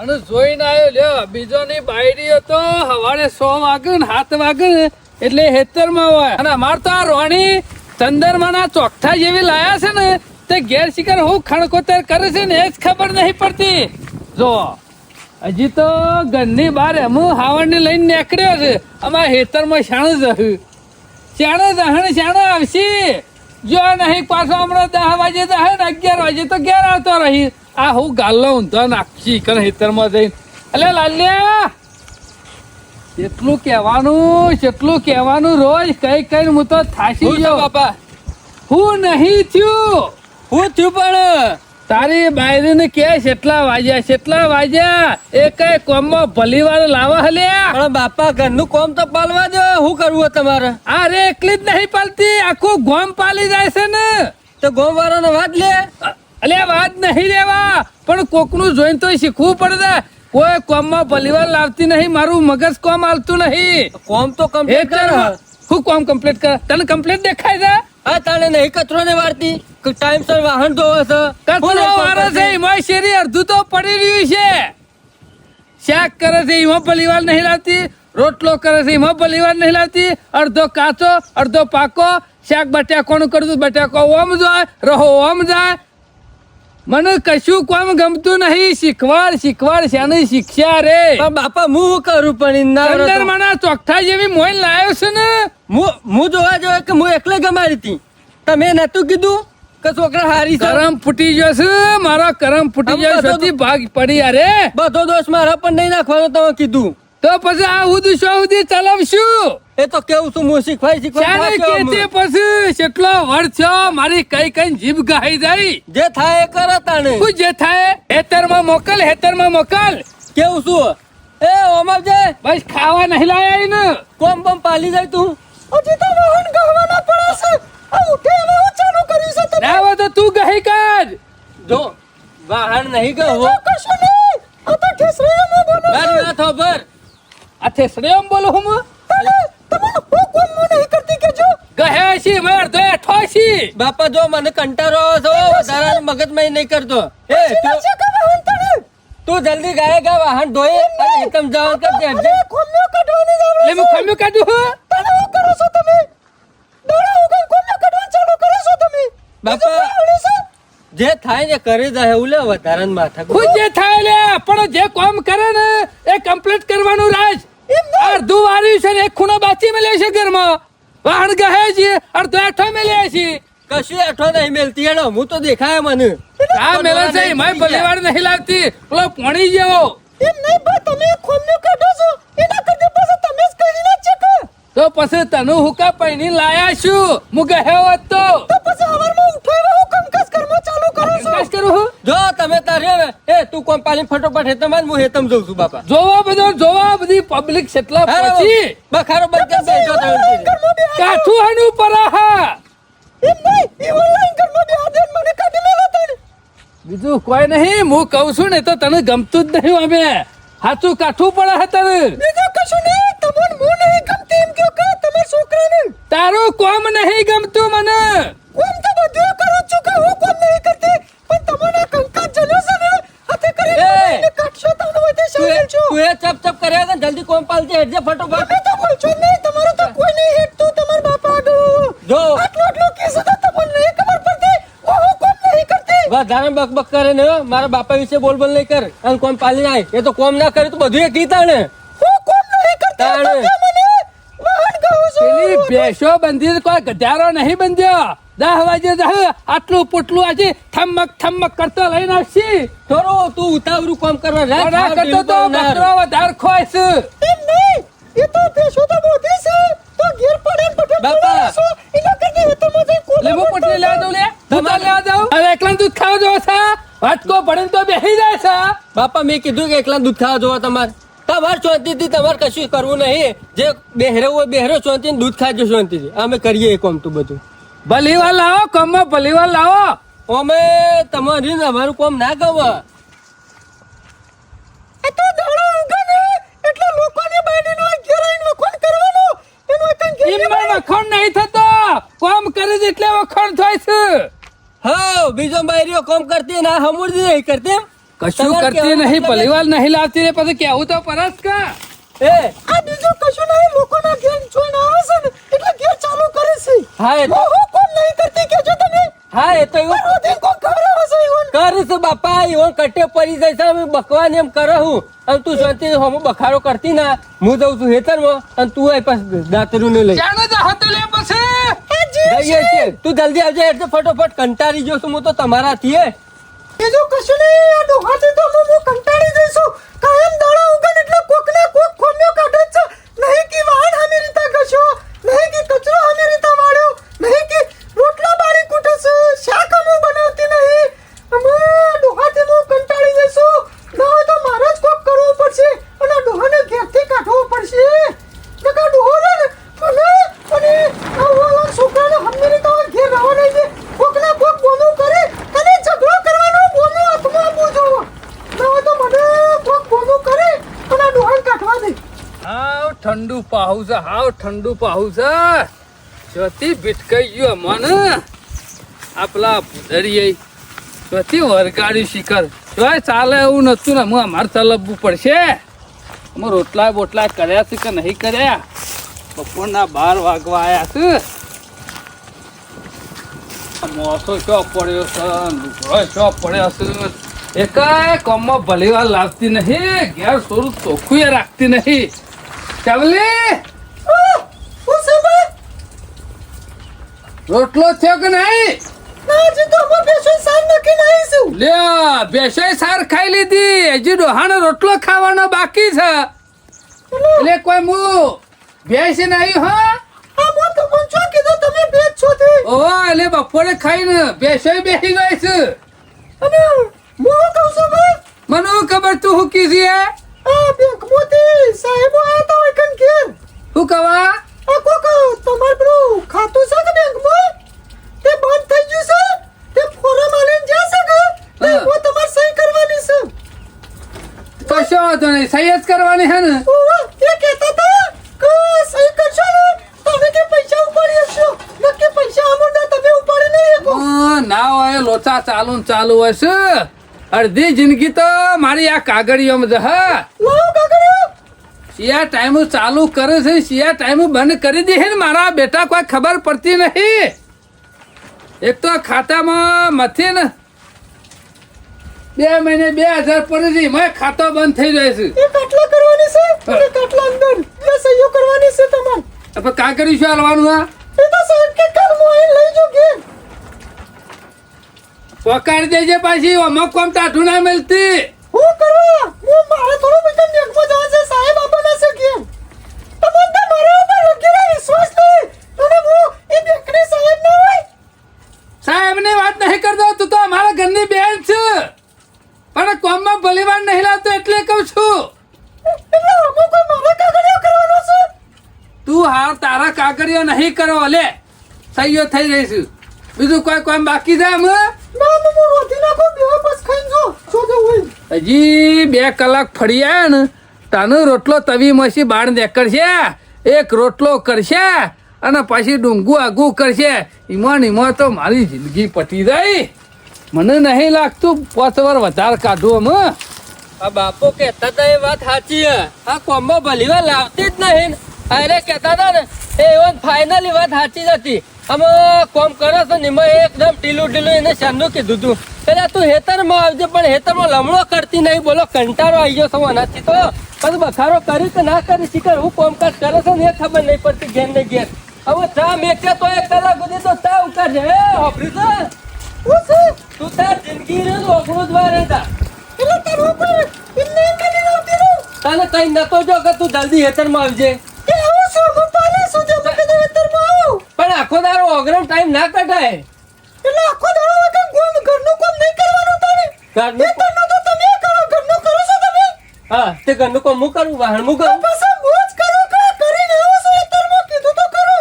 અને જોઈને આવ્યો લ્યો બીજો ની બાયડીઓ તો સવારે 100 વાગે ને 7 વાગે ને એટલે હેતરમાં હોય અને અમાર તો આ રોણી ચંદરમાના ચોકઠા જેવી લાયા છે ને તે ઘેર શિકાર હું ખણકોતર કરે છે ને એ જ ખબર નહીં પડતી. જો હજી તો ઘરની બહાર હું હાવણ ને લઈને નીકળ્યો છે. અમારા હેતરમાં શાણ આવશે જો નહીં પાછો હમણાં 10 વાગે જાય ને 11 વાગે તો ઘેર આવતો રહી. આ હું ગાલ્લો ઊંધો નાખી કણ હેતરમાં જઈને. અલે લાલ્યા કેટલું કહેવાનું રોજ કઈ કઈ હું તો થાશી ગયો બાપા. હું નહીં થયું પણ તારી બાયરીને કે કેટલા વાગ્યા એ કઈ કોમમાં ભલી વાર લાવા હલ્યા. પણ બાપા ઘરનું કોમ તો પાલવા દો. શું કરવું તમારે? અરે એકલી જ નહીં પાલતી આખું ગોમ પાલી જાય છે ને. તો ગોમ વાળાને વાત લે. અલે વાત નહીં લેવા પણ કોકનું જોઈને તો શીખવું પડે. કોઈ કોમમાં ભલીવાર લાવતી નહીં. મારું મગજ કોમ આવતું નહીં. કોમ તો કમ્પ્લીટ કર. હું કોમ કમ્પ્લીટ કર? તને કમ્પ્લીટ દેખાય છે? હા તને નહીં કચરો ને વારતી ટાઈમસર વાહન ધોવે છે. કચરો વારે છે એમાં શેરી અડધું તો પડી રહ્યું છે. શાક કરે છે એમાં ભલીવાર નહીં લાવતી. રોટલો કરે છે એમાં ભલીવાર નહીં લાવતી. અડધો કાચો અડધો પાકો. શાક બટાકોનું કરતું બટાકો ઓમ જાય રહો ઓમ જાય. મને કશું કોમ ગમતું નહીં. શીખવાડ શાની શિક્ષા રે. પણ બાપા હું કરું પણ ચંદરમાના ચોકઠા જેવી મોઈન લાવ્યો છે ને. હું જોવા જોઈએ કે હું એકલે ગમાડી હતી. તમે નતું કીધું કે છોકરા હારી છે. કરમ ફૂટી ગયો છે મારો. કરમ ફૂટી ગયો છે. ભાગ પડી અરે બધો દોષ મારા પણ નહીં નાખવાનો તમે કીધું તો પછી આ સુધી ચલાવશું. એ તો કેવું છું હું શીખવાય પછી કેટલો વર્ષ થયો મારી કઈ જીભ ગહાઈ જાય. જે થાય એ કરે તાણે. જે થાય હેતરમાં મોકલ. કેવું છું એ ઓમર જે બસ ખાવા નહીં લાયા ને. કોમ પાલી જાય તું. હજી તો વાહન ગહવાના પડે છે. આ ઉઠે હવે હું ચાલુ કરી છે તમે. ના તો તું ગહી કર. જો વાહન નહીં ગહો કશું નહીં. આ તો ઠેસરેમાં બોલો. મારી વાત ખબર. આ ઠેસરેમાં બોલો હું. બાપા જો મને કંટાળો વધારે મગજમાં નહીં કરતો. તું જલ્દી ગા વાહન ધોઈ અને એકદમ જવાન કરજે. બાપા જે થાય ને કરી જાય એવું લે વધારે માથા. જે થાય લે પણ જે કામ કરે ને એ કમ્પ્લીટ કરવાનું રાજ. અડધું વાર્યું છે ને એક ખૂણો બાચી મેલે છે ઘરમાં. વાહન ગહે છે અડધો એઠો મેલે છે. કશું એઠો નહીં મેલતી હેડો. હું તો દેખાય મને આ મેલે છે એમાં ભલીવાર નહીં લાગતી. પેલો પોણી જેવો એમ નહીં ભાઈ. તમે ખોલ્યું કાઢો છો એના કરતા પછી તમે જ કરી નાખો કે તો પછી તને હુકા પૈણી લાયા છું. હું ગયો હોત તો પછી હવારમાં ઉઠાવ્યો હું કંકાસ કરવા ચાલુ કરું છું. કંકાસ કરું હું જો તમે તારે એ તું કોમ પાલી ફટોફટ હેતમ હું હેતમ જઉં છું. બાપા જોવા બધી પબ્લિક કેટલા પછી બખારો બંધ કરી દેજો તમે. કાઠું હનું પરાહા એમ નહીં એ ઓનલાઈન કરમાં બે આદેન મને કાઢી મેલો તને. બીજું કોઈ નહીં. હું કહું છું ને તો તને ગમતું જ નહીં. અમે હાચું કાઠું પડે તને. બીજું કશું નહીં. તમને હું નહીં ગમતી એમ કયો કે તમારા છોકરાને. તારું કોમ નહીં ગમતું મને. કોમ તો બધું કરું છું કે હું કોમ નહીં કરતી પણ તમને કંકાસ જલ્યો છે ને હાથે કરી કાઢશો તમને વધે શામેલ છો. તું એ ચપ કર્યા કે જલ્દી કોમ પાલજે હેડજે ફટોફટ. તમે તો બોલશો નહીં. તમારું તો કોઈ નહીં હેડતું. તમાર બાપા આગળ જો આટલું કીધું તો તમને નહીં ખબર પડતી. હું કોમ નહીં કરતી. વધારે બકબક કરે ને મારા બાપા વિશે બોલ નહીં કર. અને કોમ પાલી નાય. એ તો કોમ ના કરે તો બધું એ કીધા ને. હું કોમ નહીં કરતી તો મને વાહન કહું છું. પેલી ભેંસો બંધી કોઈ ગધારો નહીં બંધ્યો. 10 વાગે આટલું પુટલું આજે થમક કરતો લઈને આવશી. થોડો તું ઉતાવળું કામ કરવા કરતો તો બકરો વધારે ખોય છે. એમ નહીં એ તો ભેંસો તો મોટી છે તો ઘેર પડે બાપા એના કરતા એ તો મજે કોલ લેવો પટલે લે દો લે તમારે લે જાવ. અરે એકલા દૂધ ખાવા જો છે. વાટકો પડે તો બેહી જાય છે. બાપા મેં કીધું કે એકલા દૂધ ખાવા જોવા તમારે શાંતિથી તમારે કશું કરવું નહીં. જે બેહરો હોય બેહરો શાંતિ દૂધ ખાજો શાંતિથી. અમે કરીએ કોમ તું બધું. ભલીવાર લાવો કોમમાં ભલીવાર લાવો. અમે તમારી અમારું કોમ ના ગમે. એ તો દાડો ઉગે ને એટલે લોકોની બાયડીનો ઘેર આવીને વખોણ કરવાનો. એનો કંઈ વખોણ નહીં થતો. કોમ કરે એટલે વખોણ થાય છે. હા બીજો બાયરીઓ કોમ કરતી ના હમુરજી નહીં કરતી. કશું તમારે કરતી કહેવાનો નહીં મતલબ ભલીવાર નહીં લાવતી ને પછી કેવું તો પરસ કા એ આ બીજું કશું નહીં, લોકોના ઘેર જોઈને આવે છે ને એટલે ઘેર ચાલુ કરે છે. હા એ તો હું કોમ નહીં કરતી કેજો તમે. હા એ તો એવું રોધી કોમ ખવડાવે છે ઈવન. કરીશ બાપા એવો કટ્ટે પડી જાય છે અમે બકવાને એમ કરો હું અને તું શાંતિ હમ બખારો કરતી ના હું જઉં છું હેતરમાં અને તું અહીં પાસ દાતરું ને લઈ ચાલો તો હતો લે પછી આ જીવ જઈએ છે. છીએ તું જલ્દી આવજે એટલે ફટોફટ કંટાળી જો છું હું તો તમારાથી હે બીજું કશું નહીં, આ ડોહાથી તો હું કંટાળી જઈશું. કાયમ દાડા ઉગન એટલે કોકના કોક ખોમ્યો કાઢે જ છે. નહીં કે વાહન હામી રીતા ઘસ્યો, નહીં કે કચરો હામી રીતા વાળ્યો, નહીં કે રોટલા બાળી કૂટે છે, શાક અમું બનાવતી નહીં. અમે ડોહાથી હું કંટાળી જઈશું. ના હોય તો મારે જ કોક કરવું પડશે અને આ ડોહાને ઘેરથી કાઢવો પડશે. નકર ડોહો ને મને અને આ છોકરાને હામી રીતા ઘેર રહેવા નહીં દે. કોકના કોક બોનું કરે અને ઝઘડો કરવાનો બોનું હાથમાં આપવું જોવો. ના હોય તો મને કોક બોનું કરે અને આ ડોહાને કાઢવા દે. હાવ ઠંડુ પાહુ છે હાવ ઠંડુ પાહુ છે જોતી ભીટકાઈ ગયું મને આપલા ભૂદરીએ જોતી વરગાડ્યું શિખર જોય ચાલે એવું નતું ને હું અમારે ચલવવું પડશે અમે રોટલા બોટલા કર્યા છે કે નહીં કર્યા બપોરના 12 વાગવા આવ્યા છે મોસો શો પડ્યો છે લુગડો શો પડ્યો છે એકાય કોમમાં ભલીવાર લાવતી નહીં ઘેર સોરું ચોખ્ખું રાખતી નહીં ચાવલી હું છે બા? રોટલો થયો કે નહીં ના, હજી તો અમે બેસો સાર નાખીને આવીશું. લે બેસાય સાર ખાઈ લીધી હજી ડોહાનો રોટલો ખાવાનો બાકી છે એટલે કોઈ હું બેસીને આવ્યું હા આ મો તો મને શું કીધું તમે બે જ છો તે? ઓહો એટલે બપોરે ખાઈને બેસાય બેસી ગઈ છે અને હું શું કહું છું બા? મને હું ખબર તું હું કીધી હે આ બેંકમાંથી સાહેબો આયા તા હોય કણ ઘેર. હું કવા આ કોક તમારે પેલું ખાતું છે કે બેંકમાં? તે બંધ થઈ ગયું છે. તે ફોરમ આલીને જ્યાં છે કે તે હા. હું તમારે સહી કરવાની છે. કશો વાંધો નહીં સહી જ કરવાની હે ને ઓવા, એ કહેતા તા કે સહી કરશો ને તમે કે પૈસા ઉપાડી આપશો. નક્કી પૈસા આમોના તમે ઉપાડી નહીં શકો. ના હોય લોચા ચાલુ ને ચાલુ હોય છે અડધી જિંદગી તો મારી આ કાગળિયોમાં છે હા લાવો કાગળિયો. શિયા ટાઈમ ચાલુ કરે છે શિયા ટાઈમ બંધ કરી દે ને મારા બેટા કોઈ ખબર પડતી નહીં એક તો ખાતામાં મથી ને 2 મહિને 2000 પડે છે એમાં ખાતો બંધ થઈ જાય છે એ કાટલા કરવાની છે અને કાટલા અંદર બે સહીઓ કરવાની છે તમારે. હવે કાગળિયું શું હાલવાનું આ એ તો સાહેબ કે કાલ હું અહીં લઈ જાઉં ઘેર. પકડી દેજે પાછી અમુક કોમ ટાઢું ના મળતી હું કરવા? હું મારે થોડું બધા બેંકમાં જવા છે. સાહેબ આપવાના છે ઘેર. તમને તો મારા ઉપર વગેરે વિશ્વાસ નહીં. અને હું એ બેંકની સાહેબ ના હોય. સાહેબની વાત નહીં કરતો તું તો અમારા ઘરની બેન છે પણ કોમમાં ભલીવાર નહીં લાવતો એટલે કહું છું એટલે હું કોઈ મારા કાગળિયો કરવાનો છે? તું હાર તારા કાગળિયો નહીં કરો લે સહીઓ થઈ રહી છે બીજું કોઈ કોમ બાકી છે અમે ના, હું રોટી નાખો બે બસ ખાઈને જો જવું હોય. હજી 2 કલાક ફરી આવ્યા ને તાનો રોટલો તવી મસી બાળ નીકળશે એક રોટલો કરશે અને પછી ડુંગું આગું કરશે ઈમાં તો મારી જિંદગી પતી જાય મને નહીં લાગતું 5 વાર વધારે કાઢું અમે આ બાપો કહેતા હતા એ વાત સાચી હે આ કોમમાં ભલીવાર લાવતી જ નહીં અરે કહેતા હતા ને એ એવન ફાઇનલી વાત સાચી જ હતી અમે કોમ કરો છો ને એમાં એકદમ ઢીલું એને શાનનું કીધું તું એટલે તું હેતરમાં આવજે પણ હેતરમાં લમણો કરતી નહીં બોલો કંટાળો આવી ગયો છો આનાથી તો પછી બખારો કરી કે ના કરી શીખર હું કોમકાજ કરે છે ને એ ખબર નહીં પડતી ઘેર ને ઘેર હવે ચા મેકે તો 1 કલાક સુધી તો ચા ઉકાળે હે હોભરી છે હું છે? તું તાર જિંદગી રે ઓગણું જ વાર હતા એટલે તારું ઉપર ઇન્ને મને આવતી રહું. તને કઈ નતો જો કે તું જલ્દી હેતરમાં આવજે એ આવું છું, હું પાલે છું જે મને કીધું વેતરમાં આવું. પણ આખો દારો ઓગરમ ટાઈમ ના કઢાય એટલે આખો દાડો વગર ઘરનું કામ નહીં કરવાનું તારે. ઘરનું વેતરનું તો તમે કરો, ઘરનું કરો છો તમે. હા તે ઘરનું કામ હું કરું વાહણ હું તો કરું પાછા મોજ કરો કે કરીને આવો છો વેતરમાં કીધું તો કરો.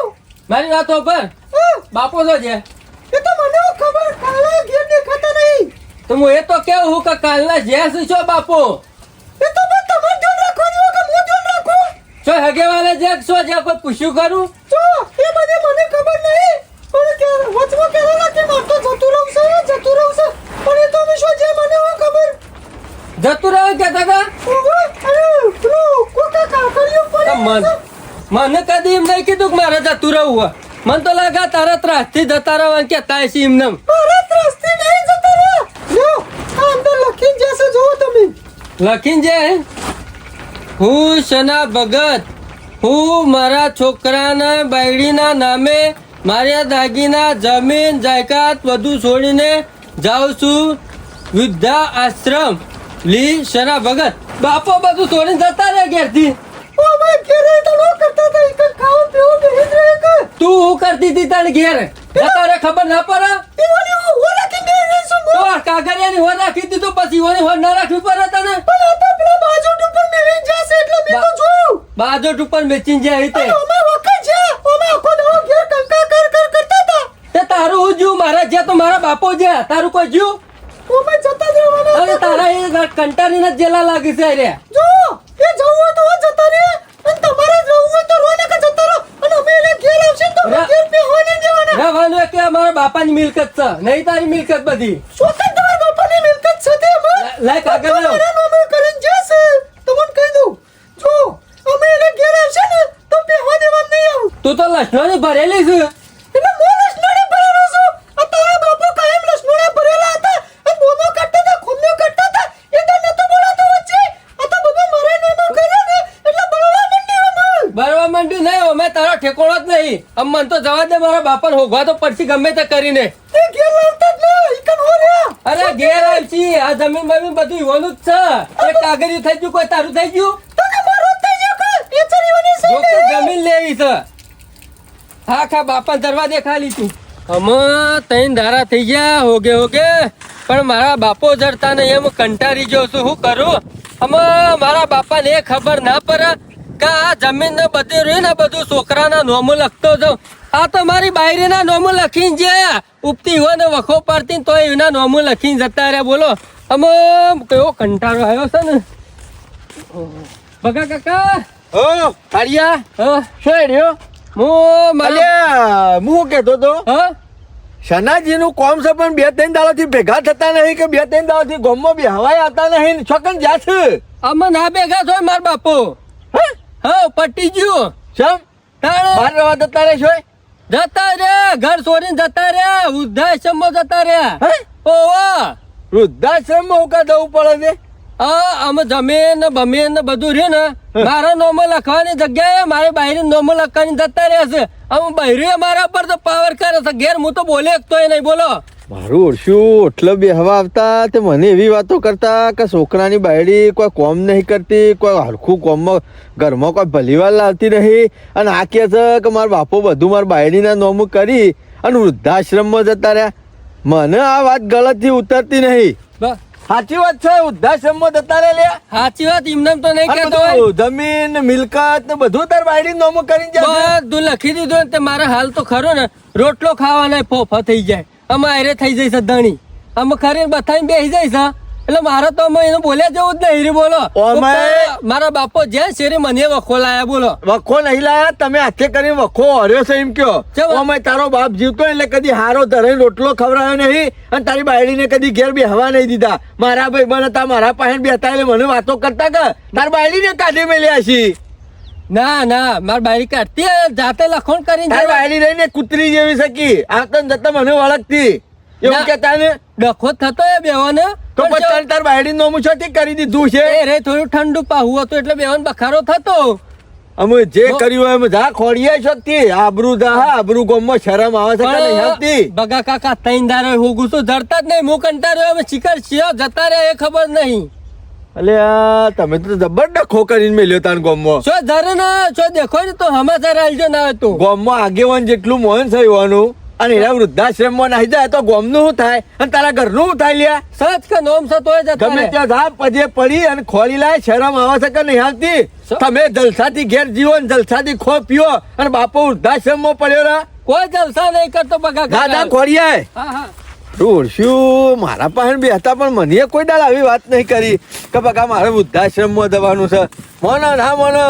મારી વાતો પર હા, બાપો તો છે એ તો મને ખબર કાલે ઘેર દેખાતા નહીં. તો હું એ તો કેવું હું કે કાલના જ્યાં છું છો બાપો એ તો બસ તમારે ધ્યાન રાખવાનું હોય કે હું ધ્યાન રાખું. છો હગે વાલે જ્યાં છો જ્યાં કોઈ પૂછ્યું કરું જો એ બધી મને ખબર નહીં પણ કે વચમાં કહેવાના કે મારે તો જતું રહું છે પણ એ તો અમે શું જે મને હું ખબર. જતું રહ્યો કહેતા હતા ઓવે, અરે, પેલું કોકા કાકડીઓ તો પડે મને કદી એમ નહીં કીધું કે મારે જતું રહેવું હોય. મને તો લાગે તારા ત્રાસથી જતા રહેવાનું કહેતા હશે એમને. ભારત રસ્તે નહીં જતા રહ્યા. લ્યો, આ અંદર લખીને જશે જુઓ તમે. લખીને જાય હું શના ભગત હું મારા છોકરાના બાયડીના નામે મારા દાગીના જમીન જાયકાત બધું છોડીને જાઉં છું વૃદ્ધા આશ્રમ લી શના ભગત. બાપો બધું છોડીને જતા રહે ઘેરથી. ઓવે, ઘેરે તો નો કરતા હતા, એક જ ખાવા પીવા બેહી જ રહે કે. તું હું કરતી હતી તારે ઘેર જતા રહે ખબર ના પડે. એવાની હું રાખીને બેહી રહી છું. તો આ કાગળિયાની હોર રાખી દીધું પછી ઓની હોર ના રાખવી પડે તને. પણ આ તો પેલા બાજુ ઉપર મેળવી જશે એટલે મેં તો જોયું. બાજોટ ઉપર વેચીને જાય રીતે અને અમે વખત છે, અમે આખો દાડો ઘેર કંકા કર કરતા હતા. તે તારું હું જ્યું મારા જ્યાં તો મારા બાપો જ્યાં તારું કોઈ જ્યું. અમે જતા જ રહેવાના અરે હતા. તારા એ કંટાળીને જ જેલા લાગી છે રે. જો, એ જવું હોય તો હું જતા રહે, અને તમારે જવું હોય તો રોને કે જતા રહો. અને અમે એને ઘેર આવશે ને તો અમે ઘેર બેહવા નહીં દેવાના. રહેવાનું કે અમારા બાપાની મિલકત છે નહીં તારી મિલકત બધી. શોષણ તમારા બાપાની મિલકત છે તે અમે. લાય કાગળ લાવ. તમારા નામે કરીને જશે. તમને કહી દઉં. જો, અમે એને ઘેર આવશે ને તો બેહવા દેવાનું નહીં આવું. તું તો લસણોની ભરેલી છે. એટલે હું લસણોને ભરેલો છું. આ તારા બાપુ કાયમ લસણોને ભરેલા હતા. અને બોનો કાઢતા હતા, ખૂમ્યો કાઢતા હતા. એ તો નતો બોલાતો વચ્ચે. આ તો બધું મારે નામે કર્યો ને એટલે બળવા માંડી અમે. બરવા માંડ્યું નહીં અમે તારો ઠેકોણો જ નહીં. આમ મને તો જવા દે મારા બાપાને હોગવા તો પડશે ગમે તે કરીને. તે ઘેર લાવતા જ ના, ઈકન હો રહ્યા. અરે ઘેર આવશી આ જમીન બમીન બધું ઈવાનું જ છે. એક કાગળિયું થઈ ગયું કોઈ તારું થઈ ગયું. તો કે મારો જ થઈ ગયો કે? એ ચરીવાની છે જો ને. કે જમીન લેવી છે. હા ખા બાપા દરવાજે ખાલી તું. અમે તૈન ધારા થઈ ગયા હોગે હોગે પણ મારા બાપો જરતા ને એમ કંટાળી ગયો છું શું કરું. અમે મારા બાપાને એ ખબર ના પડે કે આ જમીન ને બધું રહ્યું ને બધું છોકરાના નોમું લખતો જાઉં. આ તો મારી બાયરીના નોમું લખીને જે ઉપતી હોય ને વખો પડતી તો એના નોમું લખીને જતા રહ્યા. બોલો અમે કેવો કંટાળો આવ્યો છે ને. બગા કાકા ઓ કાળિયા હા શું રહ્યો હું મારા અલ્યા હું કહેતો તો હા શનાજી નું કોમ છે પણ 2-3 દાડાથી ભેગા થતા નહીં કે 2-3 દાડાથી ગામમાં બી હવાય આવતા નહીં છોકન જા છે અમે ના ભેગા છો માર બાપો. હા પટી ગયું. શમ તાણે બહાર રહેવા જતા રહે છો જતા રહ્યા ઘર છોડીને જતા રહ્યા વૃદ્ધાશ્રમમાં જતા રહ્યા. હે ઓવા વૃદ્ધાશ્રમમાં હું કા જવું પડે છે હા અમે જમીન ને બમીન ને બધું રહ્યું ને મારા નોમો લખવાની જગ્યાએ મારી બાયરી નોમો લખવાની જતા રહ્યા છે. અમે બૈરી મારા પર તો પાવર કરે છે ઘેર હું તો બોલે તોય નહીં. બોલો મારું ઓળશું એટલે બે હવા આવતા તે મને એવી વાતો કરતા કે છોકરાની બાયડી કોઈ કોમ નહીં કરતી કોઈ હરખું કોમમાં ઘરમાં કોઈ ભલીવાર લાવતી નહીં અને આ કહે છે કે મારા બાપો બધું મારા બાયડીના નોમ કરી અને વૃદ્ધાશ્રમમાં જતા રહ્યા. મને આ વાત ગલતથી ઉતરતી નહીં. બસ સાચી વાત છે વૃદ્ધાશ્રમમાં જતા રહ્યા લ્યા. સાચી વાત એમને તો નહીં અને કહેતો હોય. બધું જમીન મિલકત ને બધું તાર બાયડી નોમ કરીને જાય બધું લખી દીધું ને તે મારે હાલ તો ખરો ને રોટલો ખાવાના ફોફા થઈ જાય. અમે આયરે થઈ જાય છે ધણી અમે ખરી બથાઈને બેસી જાય છે એટલે મારે તો અમે એને બોલ્યા જવું જ નહીં રે. બોલો ઓમે- મારા બાપો જ્યાં શેરી મને વખો લાયા. બોલો વખો નહીં લાયા તમે હાથે કરીને વખો હર્યો છે એમ કયો ચમ? ઓમે તારો બાપ જીવતો એટલે કદી હારો ધરાઈને રોટલો ખવડાવ્યો નહીં અને તારી બાયડીને કદી ઘેર બેહવા નહીં દીધા. મારા ભાઈ બન હતા મારા પાસે બેઠા એટલે મને વાતો કરતા કે તારી બાયડીને કાઢી મેલ્યા છી. ના ના મારી બારી કાઢતી જાતે લખણ કરીને તારી જાય. બાયડી રહીને કૂતરી જેવી શકી આવતા ને જતા મને વળગતી એવું ના. કેતા ને ડખો થતો એ બેવાનો તો પછી તારી બાયડી નોમું છોથી કરી દીધું છે. એ રે થોડું ઠંડુ પાહું હતું એટલે બેવાનો બખારો થતો. અમે જે કર્યું હોય એમ જા ખોડિયા શકતી આબરૂ દા આબરૂ ગોમમાં શરમ આવે છે કે નહીં આવતી. બગા કાકા તૈન દારો હું ગુસ્સો ધરતા જ નહીં. હું કંટાળ્યો હવે શિકાર શિયો જતા રહ્યા એ ખબર નહીં. અલ્યા તમે તો જબર ડખો કરીને મેલ્યો તાન ગોમમાં. જો ધરે ને જો દેખો ને તો સમાચાર આલજો ના હોય તો. ગોમમાં આગેવાન જેટલું મોહન છે એવાનું અને એના વૃદ્ધાશ્રમમાં નાહી જાય તો ગોમનું શું થાય અને તારા ઘરનું શું થાય લ્યા. સચ કે નોમ છે તોય જતા ગમે રહે. ત્યાં જા પજે પડી અને ખોલી લાય શરમ આવે છે કે નહીં આવતી. તમે જલસાથી ઘેર જીવો ને જલસાથી ખો પીઓ અને બાપો વૃદ્ધાશ્રમમાં પડ્યો રા કોઈ જલસા નહીં કરતો બગા દાદા કાકા. ખોડિયા હા હા શું મારા પાસે બી હતા પણ મને કોઈ દાડ આવી વાત નહીં કરી કે બકા મારે વૃદ્ધાશ્રમમાં જવાનું છે. મોનો ના મોનો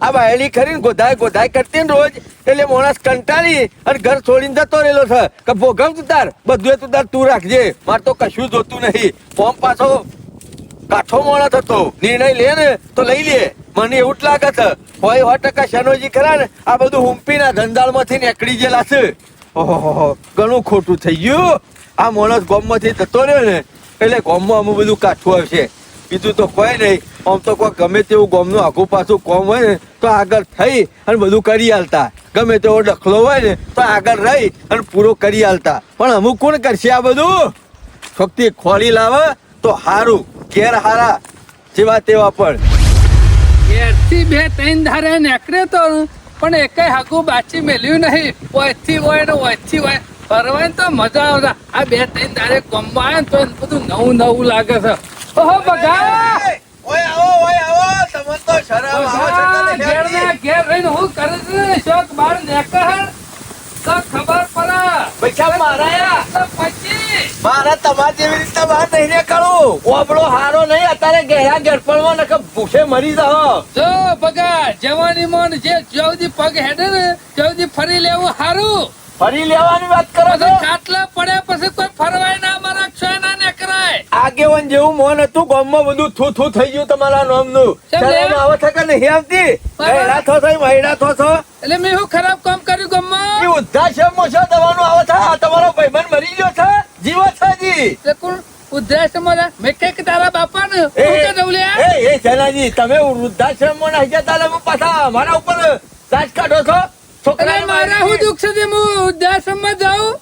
આ બાયડી ખરી ગોધાય ગોધાય કરતી ને રોજ એટલે માણસ કંટાળી અને ઘર છોડીને જતો રહેલો છે કે ભોગમ તું તાર બધું તું તાર તું રાખજે મારે તો કશું જોતું નહીં. ફોર્મ પાછો કાઠો મોણસ હતો, નિર્ણય લે ને તો લઈ લે. મને એવું જ લાગે છે હોય 100% શનોજી ખરા ને આ બધું હુંપીના ધંધાળમાંથી નીકળી ગયેલા છે. ઓહો, ઘણું ખોટું થઈ ગયું. આ માણસ ગામમાંથી જતો રહ્યો ને એટલે ગામમાં અમુક બધું કાઠું આવશે, બીજું તો કોઈ નહીં. આમ તો કોઈ ગમે તેવું ગામનું આખું પાછું કોમ હોય ને તો આગળ થઈ અને બધું કરી આલતા, ગમે તેવો ડખલો હોય ને તો આગળ રહી અને પૂરો કરી આલતા. પણ અમુક કોણ કરશે આ બધું? શક્તિ ખોળી લાવે તો હારું, ઘેર હારા જેવા તેવા. પણ ઘેરથી 2-3 ધારે નીકળ્યો તો પણ એકેય હાકું બાચી મેલ્યું નહીં. ઓયથી હોય ને ઓયથી હોય ફરવાની તો મજા આવતા. આ 2-3 ધારે ગમવા આવે ને તો બધું નવું નવું લાગે છે. ઓહો બગા, ઓય આવો તમને તો શરમ આવે છે કે નહીં? ઘેર રહીને હું કરે છે? શોખ બાર નીકળ તો ખબર પડે. પૈસા મારા તો પછી મારા તમારે જેવી રીતે બહાર નહીં નીકળું. ઓબળો હારો નહીં અત્યારે ગેરા ગેરપણમાં નકર ભૂખે મરી જાવ. જો બગા, જવાનીમાં ને જે જ્યાં પગ હેડે ને ત્યાં ફરી લેવું હારું. ફરી લેવાની વાત કરો છો? પછી ખાટલા પડ્યા પછી કોઈ ફરવાય ના મારા ક્ષય ના નીકળાય. આગેવાન જેવું મોન હતું, ગામમાં બધું થૂ થૂ થઈ ગયું તમારા નામનું. કેમ લે? શરમ આવે છે કે નહીં આવતી? બરાબર. મહિડા થો છો, મહિડા થો છો. એટલે મેં શું ખરાબ કામ કર્યું એ ગમમાં? વૃદ્ધાશ્રમમાં છો દવાનું આવે છે? આ તમારો ભાઈબંધ મરી ગયો છે, જીવો છે જી. એટલે કોણ ઉદ્દેશ્ય મેં કઈક તારા બાપા ને એ જનાજી, તમે વૃદ્ધાશ્રમમાં નાખી જતા એટલે હું પાછા મારા ઉપર તાજ કાઢો છો. છોકરાને મારા શું દુઃખ છે જે હું ઉદ્યાશ્રમમાં જાઉં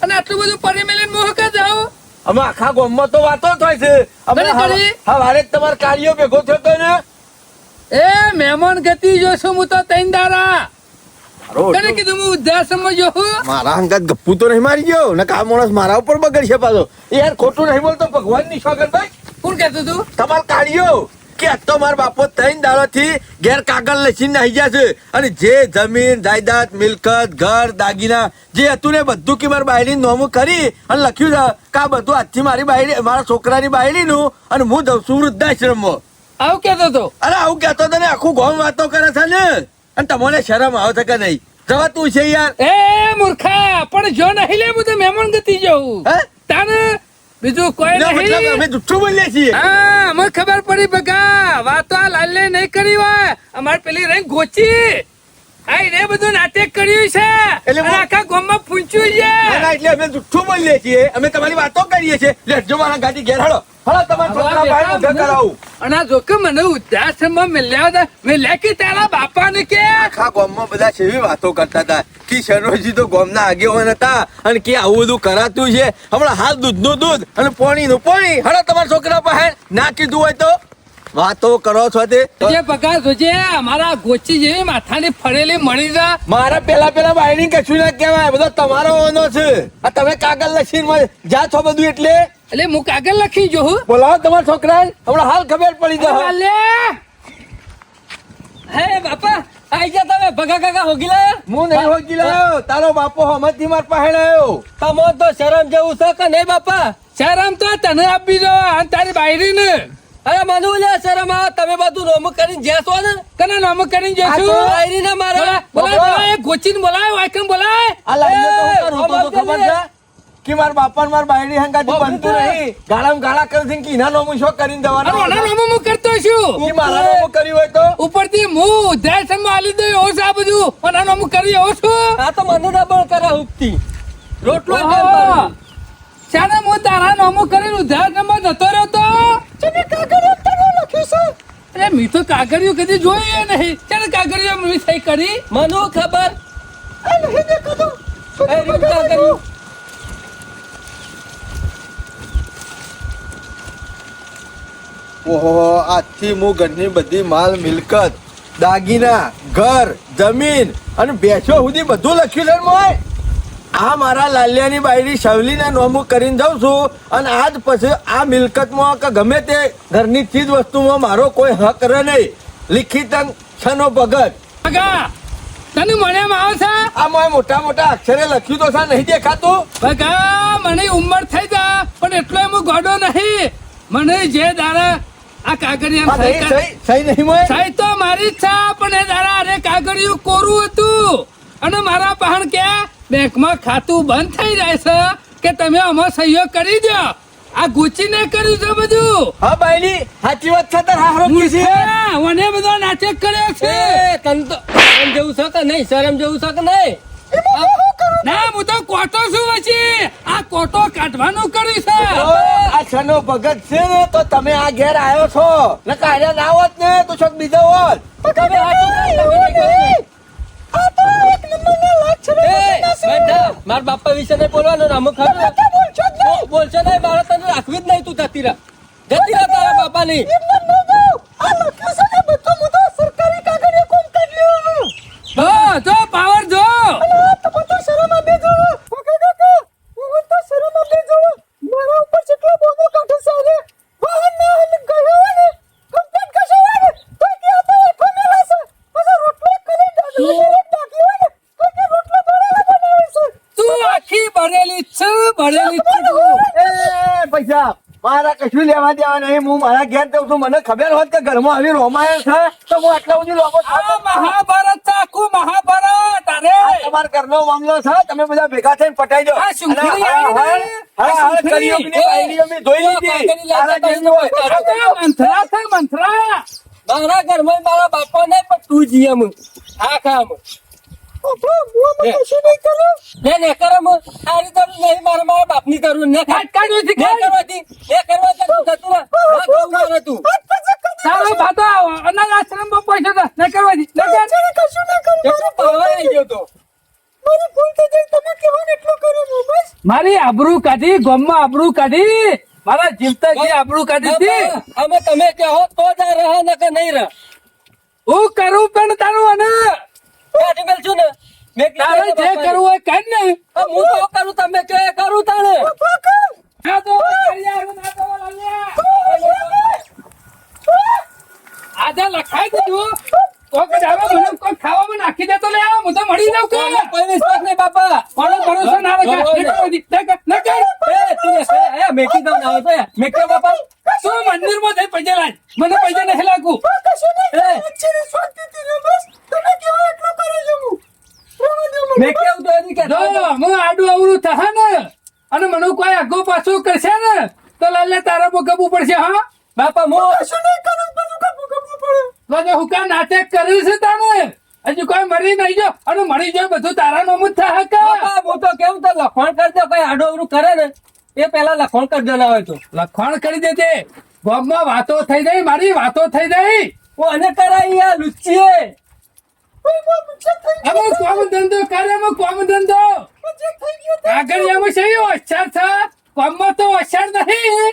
અને આટલું બધું પડી મેલીને મોહ કા જાઉં? અમે આખા ગામમાં તો વાતો થાય છે. અમે ભલે કરી. હવારે જ તમારો કાર્યો ભેગો થયો હતો ને. એ મહેમાન ગતિ જોશું હું તો 3 દાડા. તને કીધું હું ઉદ્યાશ્રમમાં જોઉં. મારા અંગત ગપ્પુ તો નહીં મારી ગયો ને આ માણસ મારા ઉપર બગડશે પાછો. યાર ખોટું નહીં બોલતો ભગવાન ની શોગન ભાઈ. કોણ કહેતું તું? તમારો કાર્યો કે આ તો મારા બાપો 3 દાડાથી ઘેર કાગળ લખીને નાહી ગયા છે અને જે જમીન જાયદાદ મિલકત ઘર દાગીના જે હતું ને બધું કે મારી બાયડી નોમું કરી અને લખ્યું છે કે આ બધું આજથી મારી બાયડી મારા છોકરાની બાયડી નું અને હું જઉં છું વૃદ્ધાશ્રમમાં. આવું કેતો તો? અરે આવું કહેતો તને આખું ગામ વાતો કરે છે ને અને તમને શરમ આવે છે કે નહીં? જવા તું છે યાર. એ મૂર્ખા, પણ જો નહીં લે હું તો મહેમાન ગતિ જવું. હે? તાને બીજું કોઈ એનો મતલબ નહીં. અમે જુઠ્ઠું બોલીએ છીએ. હા, મને ખબર પડી બગા. વાતો આ લાલે નહીં કરી હોય. અમાર પેલી રહી ગોચી આ એને બધું નાટક કર્યું છે એટલે અને આખા ગામમાં પૂંચ્યું છે. ના, ના, એટલે અમે જુઠ્ઠું બોલીએ છીએ. અમે તમારી વાતો કરીએ છીએ. લેજો મારા ગાડી ઘેર હળો તમારા છોકરા ભાઈ ઉધે કરાવું. અને આ જોકે મને ઉદ્યાશ્રમમાં મળ્યા હતા. મેં કે તારા બાપાને કે આખા ગામમાં બધા કેવી વાતો કરતા હતા કે શનોજી તો ગામના આગેવાન હતા અને કે આવું બધું કરાતું છે. હમણાં હાલ દૂધનું દૂધ અને પાણીનું પાણી. હળો તમારા છોકરા પાસે ના કીધું હોય તો વાતો કરો છો તે. જે પગાર જોજે અમારા ગોચી જેવી માથાની ફરેલી મળી જા. મારા પેલા બાયડી કશું ના કહેવાય, બધો તમારો ઓનો છે. આ તમે કાગળ લખીને જા છો બધું એટલે હું કાગળ લખી જોઉં. બોલાવો તમારા છોકરા હમણાં હાલ ખબર પડી જાય. હે બાપા આઈ ગયા તમે ભગા કાકા હોગી લાયા? હું નહીં હોજી લાયો, તારો બાપો હમણાંથી માર પાસે આવ્યો. તમો તો શરમ જેવું છે કે નહીં બાપા? શરમ તો તને આપી દો અને તારી બાયરી ને. અરે મને લે શરમ આવે તમે બધું નોમ કરીને જ્યાં છો ને કને નામ કરીને આ તો જશું? બાયરી ના મારા બોલાય ગોચીને બોલાય વાયકન બોલાય. આ લાઈને તો હું કરું તો ખબર છે કે મારા બાપા મારા બાયડી હંગાથી બનતું નહીં. ગાળામાં ગાળા કરી દે કે એના નોમું શો કરીને અને દેવાનો. ઓના નામ હું કરતો છું. કે મારા નોમું કર્યું હોય તો ઉપરથી હું ઉદ્યાશ્રમમાં આલી દઉં એવો છે આ બધું. ઓના નામ કરી એવો છું. આ તો મને ના બળ કરે હુકતી રોટલો ઓહો. શાને હું તારા નામ કરીને ઉદ્યાશ્રમમાં જતો રહ્યો તો? અરે મી તો કાગળિયું કદી જોયું નહીં. ચાલ કાગળિયું મેં સહી કરી. મને ખબર એ રીતના કર્યું. ઓહો, આજથી હું ઘરની બધી માલ મિલકત દાગીના ઘર જમીન અને ભેંસો સુધી બધું લખ્યું છે મોય. આ મારા લાલિયાની બાયડી શવલીના નોમું કરીને જાઉં છું અને આજ પછી આ મિલકતમાં કે ગમે તે ઘરની ચીજ વસ્તુમાં મારો કોઈ હક રહે નહીં. લિખિત છનો ભગત. બગા તને મને એમ આવે છે? આ મોય મોટા મોટા અક્ષરે લખ્યું તો છે નહીં દેખાતું? બગા મને ઉંમર થઈ જા પણ એટલો એમ ગોડો નહીં. મને જે દાડા આ કાગળિયા આ નહીં, સહી નહીં મોય. સહી તો મારી જ છે પણ એ દાડા અરે કાગળિયું કોરું હતું અને મારા પહાણ કે બેંકમાં ખાતું બંધ થઈ જાય છે કે તમે આમાં સહીઓ કરી દો આ ગુચીને કર્યું છે બધું. હા બાયડી સાચી વાત છે તાર હારો કે છે મૂર્ખા, મને બધો નાટક કર્યો છે. એ તને તો શરમ જેવું છે કે નહીં શરમ જેવું છે કે નહીં ના, હું તો કોટો છું પછી. આ કોટો કાઢવાનું કર્યું છે. આ છનો ભગત છે ને તો તમે આ ઘેર આવ્યો છો ને કાઢ્યા ના હોત ને તો છોક બીજો હોત. તમે મારા બાપા વિશે નહીં બોલવાનું ને અમુક ખરું બોલશો નહીં મારે તને રાખવી જ નહીં તું જતી રહે તારા બાપા ની જો પાવર જો. તું આખી ભરેલી છે, ભરેલી છે તું. એ પૈસા મારા કશું લેવા દેવા નહીં. હું મારા ઘેર જઉં છું. મને ખબર હોત કે ઘરમાં આવી રોમાયણ છે તો હું આટલા સુધી લોકો આ મહાભારત છે, આખું મહાભારત. અરે તમારા ઘરનો મામલો છે. તમે બધા ભેગા થઈને પટાઈ દો. આ શૃંખલી આવી ને? કળિયુગની બાયડીઓ મેં જોઈ લીધી. તારા જેવી હોય. મંથરા છે, મંથરા. મારા ઘરમાં મારા બાપા નહીં પણ તું જીએ હું હા ખામ ને કરમ આ રીતે નહીં મારા બાપની કરું ને કાઢ્યું છે, કાઢ. કરવાથી જતું રહે હા કહું મારે તું તારો ભાતો અનાથ આશ્રમમાં પૈસા દે. ન કરવાથી, ન કર. એટલો પાવર આવી ગયો તો મારી આબરૂ કાઢી, ગામમાં આબરૂ કાઢી, મારા જીવતા જે આબરૂ કાઢી હતી. અમે તમે કહો તો જ આ રહે ને કે નહીં રહે હું કરું પણ તારું અને કાઢી મેલશું ને મેં તારે જે કરવું હોય કાઢ ને. હું તો કરું તમે કે કરું તાણે આ તો કરી આવ્યો, ના તો આજે લખાઈ દીધું. કોક જાવે મને કોક ખાવામાં નાખી દેતો લે. હું તો મળી જાઉં કે કોઈ વિશ્વાસ નહીં બાપા મારો ભરોસો ના રાખે. ન કરવાથી, ન કર, ન કર. એ તું એ મેકી દઉં ના આવે તો મેકી બાપા તું મંદિરમાં જઈ પૈસા લાજ. મને પૈસા નહીં લાગુ. મેં કેવું તો એની કે જો હું આડું અવળું થશે ને અને મને કોઈ આગો પાછું કરશે ને તો લાલે તારા ભોગવવું પડશે. હા બાપા મો તો જે હુકા નાટક કર્યું છે તાને હજુ કોઈ મરી નહીં જો અને મરી જાય બધું તારા નોમ જ થાય કે. બાપા હું તો કેવું તો લખણ કરી દે કોઈ આડો અવરું કરે ને એ પેલા લખણ કરી દેના હોય તો લખણ કરી દેજે. ગામમાં વાતો થઈ ગઈ, મારી વાતો થઈ ગઈ. હું અને કરાઈ યાર લુચ્ચીએ અમે કોમ ધંધો કરે, અમે કોમ ધંધો આગળ એમાં છે હોશિયાર છે. કોમમાં તો હોશિયાર નહીં.